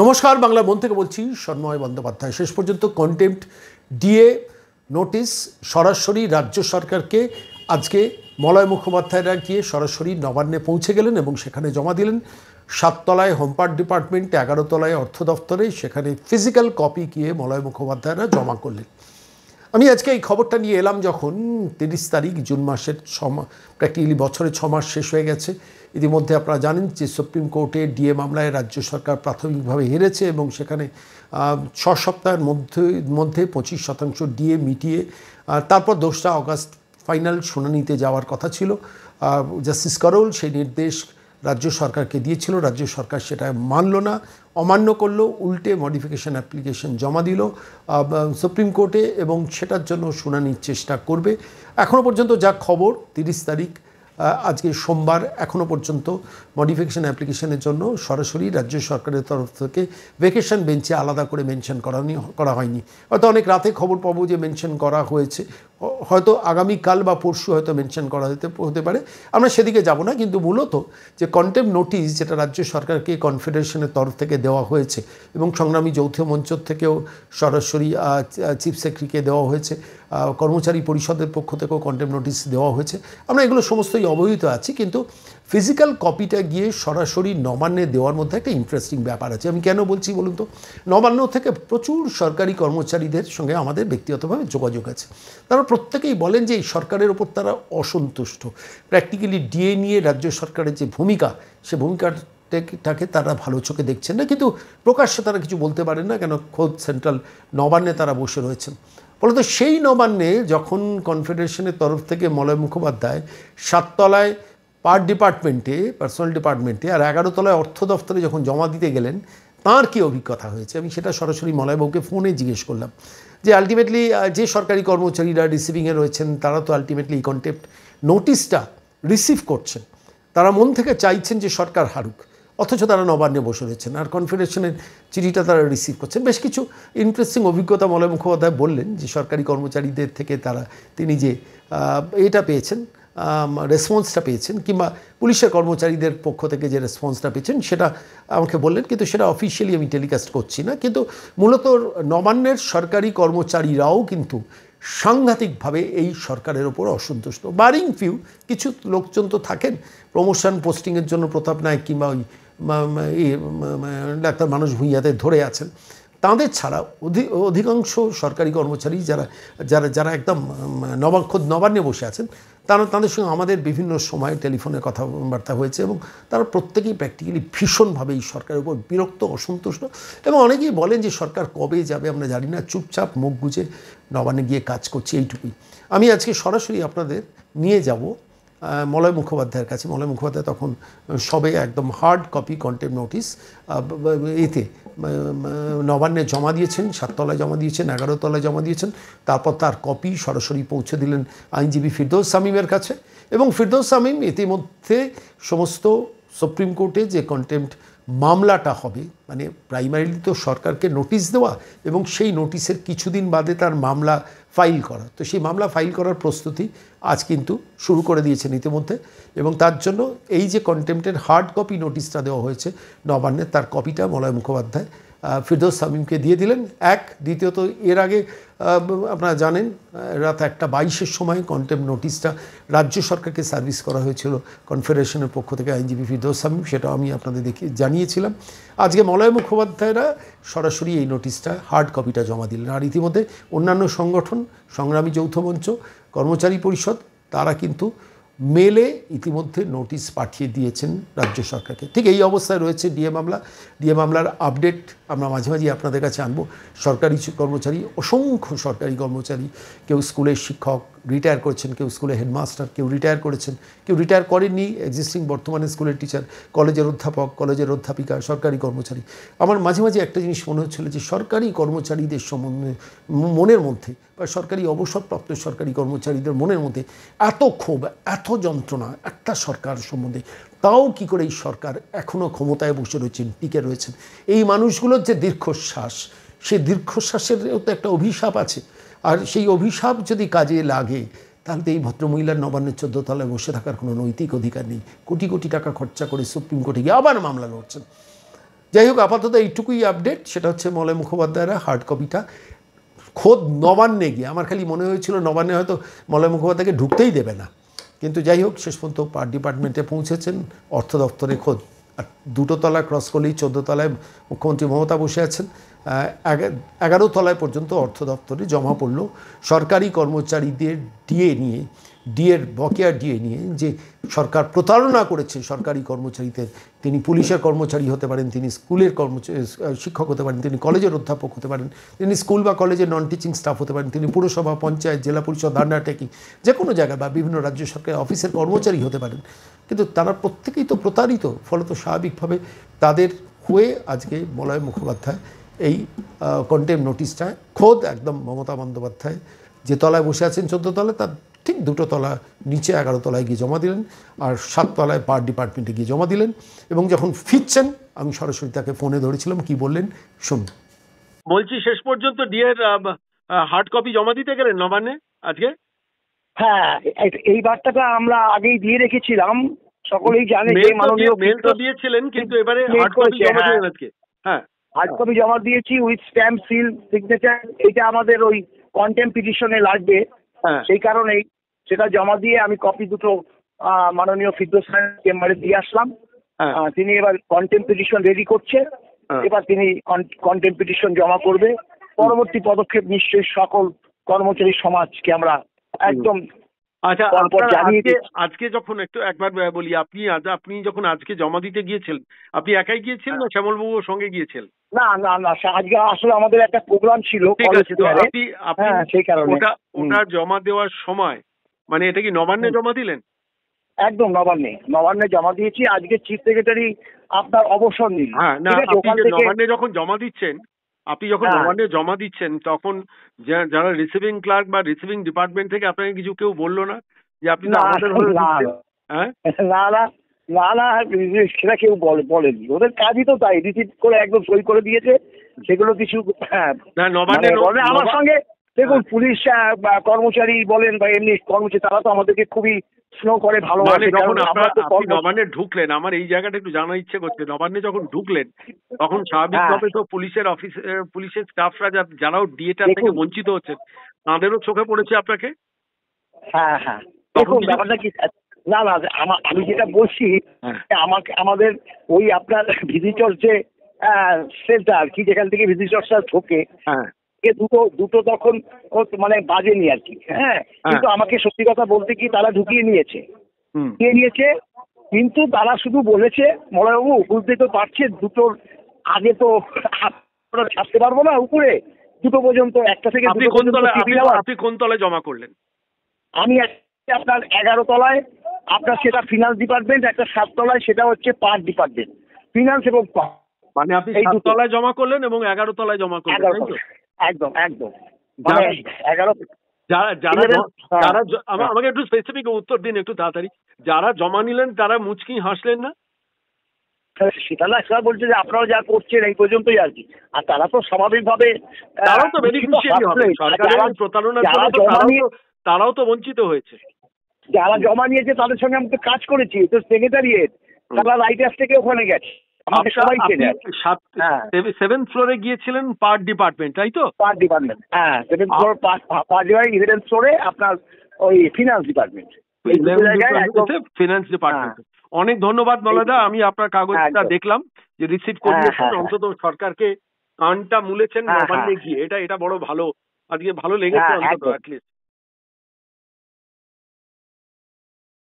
নমস্কার, বাংলা মন থেকে বলছি সন্ময় বন্দ্যোপাধ্যায়। শেষ পর্যন্ত কন্টেম্পট ডিএ নোটিশ সরাসরি রাজ্য সরকারকে আজকে মলয় মুখোপাধ্যায়রা গিয়ে সরাসরি নবান্নে পৌঁছে গেলেন এবং সেখানে জমা দিলেন। 7 তলায় হোমপার্ট ডিপার্টমেন্ট, 11 তলায় অর্থ দপ্তরে, সেখানে ফিজিক্যাল কপি গিয়ে মলয় মুখোপাধ্যায়রা জমা করলেন। আমি আজকে এই খবরটা নিয়ে এলাম যখন 30 তারিখ জুন মাসের প্র্যাকটিক্যালি বছরের 6 মাস শেষ হয়ে গেছে। ইতিমধ্যে আপনারা জানেন যে সুপ্রিম কোর্টে ডিএ মামলায় রাজ্য সরকার প্রাথমিকভাবে হেরেছে এবং সেখানে 6 সপ্তাহের মধ্যে 25% ডিএ মিটিয়ে তারপর 2 আগস্ট ফাইনাল শুনানিতে যাওয়ার কথা ছিল। জাস্টিস করোল সেই নির্দেশ রাজ্য সরকারকে দিয়েছিল, রাজ্য সরকার সেটা মানল না, অমান্য করলো, উল্টে মডিফিকেশন অ্যাপ্লিকেশন জমা দিল সুপ্রিম কোর্টে এবং সেটার জন্য শুনানির চেষ্টা করবে। এখনও পর্যন্ত যা খবর 30 তারিখ আজকে সোমবার, এখনও পর্যন্ত মডিফিকেশন অ্যাপ্লিকেশনের জন্য সরাসরি রাজ্য সরকারের তরফ থেকে ভেকেশন বেঞ্চে আলাদা করে মেনশন করা হয়নি। হয়তো অনেক রাতে খবর পাবো যে মেনশন করা হয়েছে, হয়তো আগামীকাল বা পরশু হয়তো মেনশন করা হতে পারে, আমরা সেদিকে যাব না। কিন্তু মূলত যে কন্টেম্পট নোটিশ যেটা রাজ্য সরকারকে কনফেডারেশনের তরফ থেকে দেওয়া হয়েছে এবং সংগ্রামী যৌথ মঞ্চ থেকেও সরাসরি চিফ সেক্রেটারিকে দেওয়া হয়েছে, কর্মচারী পরিষদের পক্ষ থেকেও কন্টেম্পট নোটিশ দেওয়া হয়েছে, আমরা এগুলো সমস্তই অবহিত আছি। কিন্তু ফিজিক্যাল কপিটা গিয়ে সরাসরি নবান্নে দেওয়ার মধ্যে একটা ইন্টারেস্টিং ব্যাপার আছে। আমি কেন বলছি বলুন তো, নবান্ন থেকে প্রচুর সরকারি কর্মচারীদের সঙ্গে আমাদের ব্যক্তিগতভাবে যোগাযোগ আছে। তারা প্রত্যেকেই বলেন যে এই সরকারের ওপর তারা অসন্তুষ্ট। প্র্যাকটিক্যালি ডিএ নিয়ে রাজ্য সরকারের যে ভূমিকা, সে ভূমিকাটাকে তারা ভালো চোখে দেখছেন না, কিন্তু প্রকাশ্যে তারা কিছু বলতে পারেন না, কেন খোদ সেন্ট্রাল নবান্নে তারা বসে রয়েছেন। ফলত সেই নবান্নে যখন কনফেডারেশনের তরফ থেকে মলয় মুখোপাধ্যায় 7 তলায় পার্সোনাল ডিপার্টমেন্টে আর 11 তলায় অর্থ দপ্তরে যখন জমা দিতে গেলেন, তাঁর কী অভিজ্ঞতা হয়েছে আমি সেটা সরাসরি মলয়বাবুকে ফোনে জিজ্ঞেস করলাম। যে আলটিমেটলি যে সরকারি কর্মচারীরা রিসিভিংয়ে রয়েছেন তারা তো আলটিমেটলি এই কন্টেম্পট নোটিশটা রিসিভ করছেন, তারা মন থেকে চাইছেন যে সরকার হারুক, অথচ তারা নবান্নে বসে রয়েছেন আর কনফেডারেশনের চিঠিটা তারা রিসিভ করছেন। বেশ কিছু ইন্টারেস্টিং অভিজ্ঞতা মলয় মুখোপাধ্যায় বললেন যে সরকারি কর্মচারীদের থেকে তিনি যে এটা পেয়েছেন, রেসপন্সটা পেয়েছেন, কিংবা পুলিশের কর্মচারীদের পক্ষ থেকে যে রেসপন্সটা পেয়েছেন সেটা আমাকে বললেন, কিন্তু সেটা অফিসিয়ালি আমি টেলিকাস্ট করছি না। কিন্তু মূলত নবান্নের সরকারি কর্মচারীরাও কিন্তু সাংঘাতিকভাবে এই সরকারের ওপর অসন্তুষ্ট। বারিং ফিউ কিছু লোকজন তো থাকেন প্রমোশন পোস্টিংয়ের জন্য প্রতাপ নায়ক কিংবা ওই ডাক্তার মানস ভূঁইয়াতে ধরে আছেন, তাঁদের ছাড়া অধিকাংশ সরকারি কর্মচারী যারা একদম নবান্নে বসে আছেন, তাদের সঙ্গে আমাদের বিভিন্ন সময় টেলিফোনে কথাবার্তা হয়েছে এবং তারা প্রত্যেকেই প্র্যাকটিক্যালি ভীষণভাবে এই সরকারের উপর বিরক্ত, অসন্তুষ্ট এবং অনেকেই বলেন যে সরকার কবে যাবে আমরা জানি না, চুপচাপ মুখ গুজে নবান্নে গিয়ে কাজ করছি, এইটুকুই। আমি আজকে সরাসরি আপনাদের নিয়ে যাব মলয় মুখোপাধ্যায়ের কাছে। মলয় মুখোপাধ্যায় তখন সবে একদম হার্ড কপি কন্টেম্পট নোটিশ এতে নবান্নে জমা দিয়েছেন, 7 তলায় জমা দিয়েছেন, 11 তলায় জমা দিয়েছেন। তারপর তার কপি সরাসরি পৌঁছে দিলেন আইনজীবী ফিরদৌস শামীমের কাছে এবং ফিরদৌস শামীম ইতিমধ্যে সমস্ত সুপ্রিম কোর্টে যে কন্টেম্পট মামলাটা হবে, মানে প্রাইমারিলি তো সরকারকে নোটিশ দেওয়া এবং সেই নোটিশের কিছুদিন বাদে তার মামলা ফাইল করা, তো সেই মামলা ফাইল করার প্রস্তুতি আজ কিন্তু শুরু করে দিয়েছেন ইতিমধ্যে। এবং তার জন্য এই যে কন্টেম্পটের হার্ড কপি নোটিশটা দেওয়া হয়েছে নবান্নে, তার কপিটা মলয় মুখোপাধ্যায় ফিরদৌস শামীমকে দিয়ে দিলেন। দ্বিতীয়ত এর আগে আপনারা জানেন রাত 1:22-এর সময় কন্টেম্পট নোটিশটা রাজ্য সরকারকে সার্ভিস করা হয়েছিল কনফেডারেশনের পক্ষ থেকে আইনজীবী ফিরদৌস শামীম, সেটাও আমি আপনাদের জানিয়েছিলাম। আজকে মলয় মুখোপাধ্যায়রা সরাসরি এই নোটিশটা হার্ড কপিটা জমা দিলেন। আর ইতিমধ্যে অন্যান্য সংগঠন, সংগ্রামী যৌথ মঞ্চ, কর্মচারী পরিষদ, তারা কিন্তু মেলে ইতিমধ্যে নোটিশ পাঠিয়ে দিয়েছেন রাজ্য সরকারকে। ঠিক এই অবস্থায় রয়েছে ডিএ মামলার আপডেট আমরা মাঝে মাঝে আপনাদের কাছে আনবো। সরকারি কর্মচারী, অসংখ্য সরকারি কর্মচারী, কেউ স্কুলের শিক্ষক রিটায়ার করেছেন, কেউ স্কুলে হেডমাস্টার, কেউ রিটায়ার করেছেন, কেউ রিটায়ার করেননি, এক্সিস্টিং বর্তমানে স্কুলের টিচার, কলেজের অধ্যাপক, কলেজের অধ্যাপিকা, সরকারি কর্মচারী। আমার মাঝে মাঝে একটা জিনিস মনে হচ্ছিল যে সরকারি কর্মচারীদের সম্বন্ধে মনের মধ্যে বা সরকারি অবসরপ্রাপ্ত সরকারি কর্মচারীদের মনের মধ্যে এত ক্ষোভ, এত যন্ত্রণা একটা সরকার সম্বন্ধে, তাও কি করে এই সরকার এখনও ক্ষমতায় বসে রয়েছেন, টিকে রয়েছেন। এই মানুষগুলোর যে দীর্ঘশ্বাস, সেই দীর্ঘশ্বাসেরও তো একটা অভিশাপ আছে, আর সেই অভিশাপ যদি কাজে লাগে তাহলে তো এই ভদ্রমহিলার নবান্নের 14 তলায় বসে থাকার কোনো নৈতিক অধিকার নেই। কোটি কোটি টাকা খরচা করে সুপ্রিম কোর্টে গিয়ে আবার মামলা লড়ছেন। যাই হোক, আপাতত এইটুকুই আপডেট, সেটা হচ্ছে মলয় মুখোপাধ্যায়রা হার্ড কপিটা খোদ নবান্নে গিয়ে, আমার খালি মনে হয়েছিল নবান্নে হয়তো মলয় মুখোপাধ্যায়কে ঢুকতেই দেবে না, কিন্তু যাই হোক শেষ পর্যন্ত পার্ট ডিপার্টমেন্টে পৌঁছেছেন, অর্থ দপ্তরে খোদ। আর 2টো তলা ক্রস করলেই 14 তলায় মুখ্যমন্ত্রী মমতা বসে আছেন। 11 তলায় পর্যন্ত অর্থ দপ্তরে জমা পড়ল সরকারি কর্মচারীদের ডিএর বকেয়া ডিএ নিয়ে, যে সরকার প্রতারণা করেছে সরকারি কর্মচারীদের। তিনি পুলিশের কর্মচারী হতে পারেন, তিনি স্কুলের শিক্ষক হতে পারেন, তিনি কলেজের অধ্যাপক হতে পারেন, তিনি স্কুল বা কলেজের নন টিচিং স্টাফ হতে পারেন, তিনি পুরসভা, পঞ্চায়েত, জেলা পরিষদ, আন্ডারটেকিং যে কোনো জায়গায় বা বিভিন্ন রাজ্য সরকারের অফিসের কর্মচারী হতে পারেন, কিন্তু তারা প্রত্যেকেই তো প্রতারিত। ফলত স্বাভাবিকভাবে তাদের হয়ে আজকে মলয় মুখোপাধ্যায় এই কন্টেম্প নোটিশটা খোদ একদম মমতা বন্দ্যোপাধ্যায় যে তলায় বসে আছেন 14 তলায়, তার ঠিক 2টো তলা নিচে 11 তলায় গিয়ে জমা দিলেন, আর 7 তলায় পার্ট ডিপার্টমেন্টে গিয়ে জমা দিলেন। এবং যখন ফিরছেন আমি সরাসরি তাকে ফোনে ধরেছিলাম, কি বললেন শুনুন। বলছি, শেষ পর্যন্ত ডিএর হার্ড কপি জমা দিতে গেলেন নবান্নে আজকে? হ্যাঁ, এই বার্তাটা আমরা আগেই দিয়ে রেখেছিলাম, সকলেই জানে যে মাননীয় মেল তো দিয়েছিলেন, কিন্তু এবারে হার্ড কপি জমা দিলেন আজকে? হ্যাঁ, হার্ড কপি জমা দিয়েছি উইথ স্ট্যাম্প, সিল, সিগনেচার। এটা আমাদের ওই কন্টেম্প পিটিশনে লাগবে, সেই কারণেই সেটা জমা দিয়ে আমি কপি দুটো মাননীয় ফিরদৌস খানের চেম্বারে দিয়ে আসলাম। তিনি এবার কন্টেম্প পিটিশন রেডি করছে, এবার তিনি কন্টেম্প পিটিশন জমা করবে। পরবর্তী পদক্ষেপ নিশ্চয়ই সকল কর্মচারী সমাজকে আমরা একদম। আচ্ছা, আজকে যখন একবার বলি, আপনি যখন আজকে জমা দিতে গিয়েছিলেন, আপনি একাই গিয়েছিলেন না শ্যামলবাবুর সঙ্গে গিয়েছিলেন? না না না, আজকে আসলে আমাদের একটা প্রোগ্রাম ছিল, সেই কারণে ওটা জমা দেওয়ার সময় মানে এটা কি নবান্নে জমা দিলেন? একদম নবান্নে জমা দিয়েছি। আজকে চিফ সেক্রেটারি আপনার অবসর নিন। হ্যাঁ, না, নবান্নে যখন জমা দিচ্ছেন, নবান্নে জমা দিচ্ছেন তখন যারা রিসিভিং ক্লার্ক বা রিসিভিং ডিপার্টমেন্ট থেকে আপনাকে কিছু কেউ বললো না যে আপনি তো আমাদের হয়ে দিচ্ছেন? হ্যাঁ, না, সেটা কেউ বলেনি। ওদের কাজই তো তাই, রিসিভ করে একদম সই করে দিয়েছে সেগুলো কিছু। আমার সঙ্গে দেখুন, পুলিশ কর্মচারী বলেন বা এমনি কর্মচারী, তারা তো আমাদেরকে খুবই স্নেহ করে, ভালোবাসে। যখন আপনি নবান্নে ঢুকলেন, আমার এই জায়গাটা একটু জানার ইচ্ছে করছে, নবান্নে যখন ঢুকলেন তখন স্বাভাবিকভাবে তো পুলিশের স্টাফরা যারাও ডিএটা থেকে বঞ্চিত হচ্ছেন, তাদেরও চোখে পড়েছে আপনাকে? হ্যাঁ, দেখুন ব্যাপারটা কি, না আমি যেটা বলছি, আমাদের ওই আপনার ভিজিটর যে সেন্টার কি, যেখান থেকে ভিজিটরসরা ঢোকে, দুটো তখন মানে বাজেনি আর কি। হ্যাঁ, কিন্তু আমাকে সত্যি কথা বলতে কি, তারা ঢুকিয়ে নিয়েছে, কিন্তু তারা শুধু বলেছে, মলয়বাবু বুঝতে তো পারছেন, দুটোর আগে তো ছাড়তে পারবো না উপরে, 2টো পর্যন্ত, 1টা থেকে 2টো পর্যন্ত। আপনি কোন তলায় জমা করলেন? আমি আপনার 11 তলায়, আপনার সেটা ফিনান্স ডিপার্টমেন্ট, একটা 7 তলায় সেটা হচ্ছে পার্ট ডিপার্টমেন্ট, ফিনান্স এবং মানে আপনি 7 তলায় জমা করলেন এবং 11 তলায় জমা করলেন? একদম। মানে 11 আমাকে একটু স্পেসিফিক উত্তর দিন একটু তাড়াতাড়ি। যারা জমা নিলেন তারা মুচকি হাসলেন না? সেটা না, সেটা বলছে যে আপনারা যা করছেন এই পর্যন্তই আর কি। আর তারা তো স্বাভাবিকভাবে, তারাও তো বেনিফিশিয়ারি হবে, সরকারের প্রতারণার জন্য তারাও তো বঞ্চিত হয়েছে। যারা জমা নিয়েছে তাদের সঙ্গে আমি তো কাজ করেছি, তো সেক্রেটারিয়েট, তারা রাইটার্স থেকে ওখানে গেছে, আমাকে সবাই চেনে। 7th ফ্লোরে গিয়েছিলেন পার্ট ডিপার্টমেন্ট, তাই তো? পার্ট ডিপার্টমেন্ট, হ্যাঁ, 7th floor part department, 11th ফ্লোরে আপনার ওই ফিনান্স ডিপার্টমেন্ট, ফিনান্স ডিপার্টমেন্ট। অনেক ধন্যবাদ মলয়দা, আমি আপনার কাগজটা দেখলাম যে রিসিভ করিয়েছেন, অন্তত সরকারকে কানটা মুলেছেন নবান্নে গিয়ে, এটা বড় ভালো, আজকে ভালো লেগেছে অন্তত।